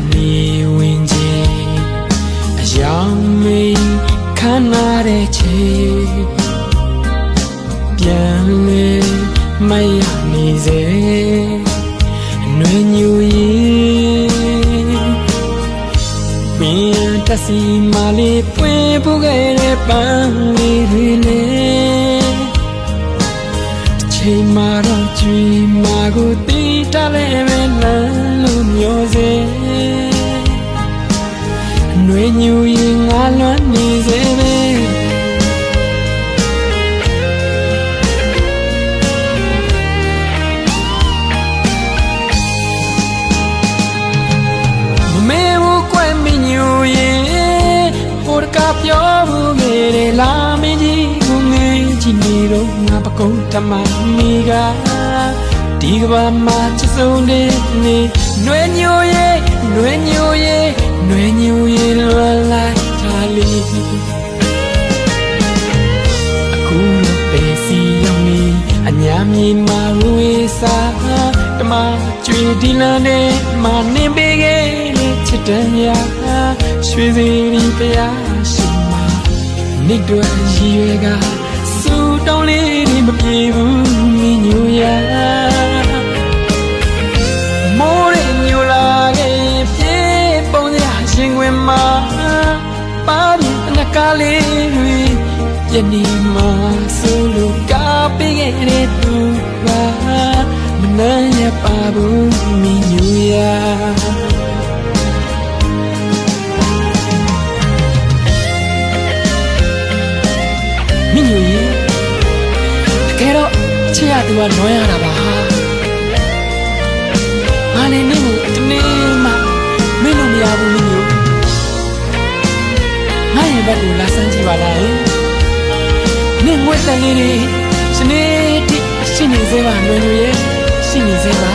mi winji ayang mi kanare che pian le maya ni ze nwe nyu yi min tasi mali pwe pu ge le pan li ri le chei ma ro chui ma gu ti ta le me lan lu myo ze nwe nyu yi nga lwan ni ze beပြောဘူးငယ်တယ်လာမင်းကြီးကိုငယ်ချီနေတော့ငါပကုံးတမမီကဒီကဘာမှာချစ်ဆုံးတဲ့နေနှွေညိုရဲ့နှွေညိုရဲ့နှွေညိုရဲ့လွန်လိုက်တာလီအခုတော့ပဲစီရောက်နေအညာမြေမှာဝေးစားတမကျွေဒီလန်နဲ့မနေပေးခဲ့တဲ့ချစ်တဲ့မြာရွှေစီရီတရားနိဒွယ်ရီရွယ်ကစူတောင်းလေးတွေမပြေဘူးမင်းညူရမိုးရညူလာခဲ့ပြေပုံစရာရှင်ခွင်မှာပါပြီးတနကလေးတွေယနေ့မှဆိုလိုကားပေးခဲ့တဲ့သူပါမနှမ်းရပါဘူးမင်းညူရမင်းညူရေတကယ်တော့ချစ်ရသူကနွမ်းရတာပါငါလည်းမင်းကိုတနေ့မှမင်းလို့မရဘူးမင်းညူငါရဲ့ဘက်ကိုလာစမ်းကြည့်ပါလားမင်းငွေတန်လေးတွေစနေတိရှိနေသေးပါနွမ်းညူရေရှိနေသေးပါ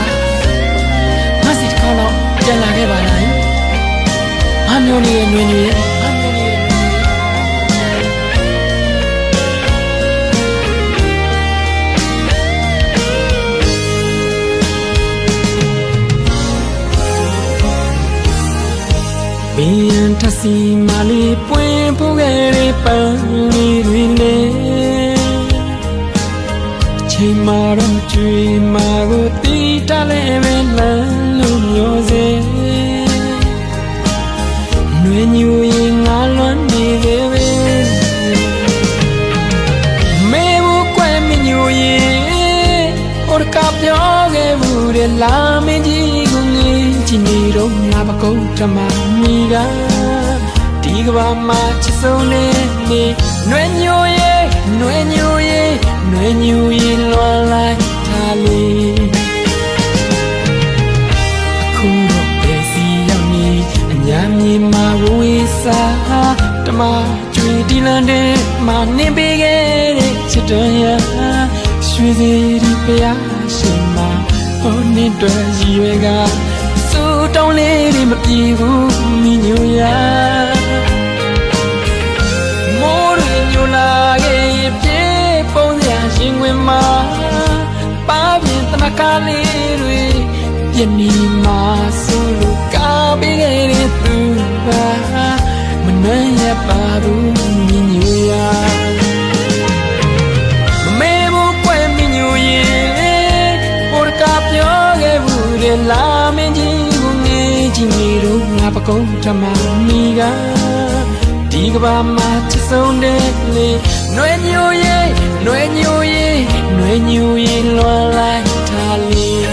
ငါစီတစ်ခါတော့ပြန်လာခဲ့ပါလားငါမျိုးလေးရဲ့နွမ်းညူရေဘင်းထစီမာလီပွင့်ဖို့ခဲ့တဲ့ပန်းလေးတွေနဲ့ချိန်မာတော့ကျွေးမာကိုတီးတလဲပဲလမ်းလို့မျိုးစေနှွေညူရင်ငါလွမ်းနေခဲ့ပဲမေဘူးကွယ်မညူရင်ဟိုကပြောခဲ့ဘူးတဲ့လာမင်းကြီးကိုငေးချီနေတော့ငါပကုံးတမမီကဒီကဘာမှာချစ်ဆုံးနေနေနှွေညူရဲ့နှွေညူရဲ့နှွေညူရဲ့လွန်လိုက်တာလေအခုတော့ပဲစီရောက်နေအညာမြေမှာဝေးစားတမကျွေဒီလန်တဲ့မနေပေးခဲ့တဲ့ချစ်တော်ရရွှေစီဒီပြားရှင်မှာဟိုနေတော့ရည်ရွယ်ကစူတောင်းလေးတွေမပြေဘူးမင်းညူရမိုးရညူလာရဲ့ပြေပုံစရာရှင်ခွင်မှာပါပြင်တနကလေးတွေပြနေမှာဆိုလိုကားပေးခဲ့တဲ့သူပါမနှမ်းရပါဘူးမင်းညူရလာမင်းကြီးကိုငေးချီနေတော့ငါပကုံးတမမီကဒီကဘာမှာချစ်ဆုံးတဲ့လေနှွေညူရဲ့နှွေညူရဲ့နှွေညူရဲ့လွန်လိုက်တာလေ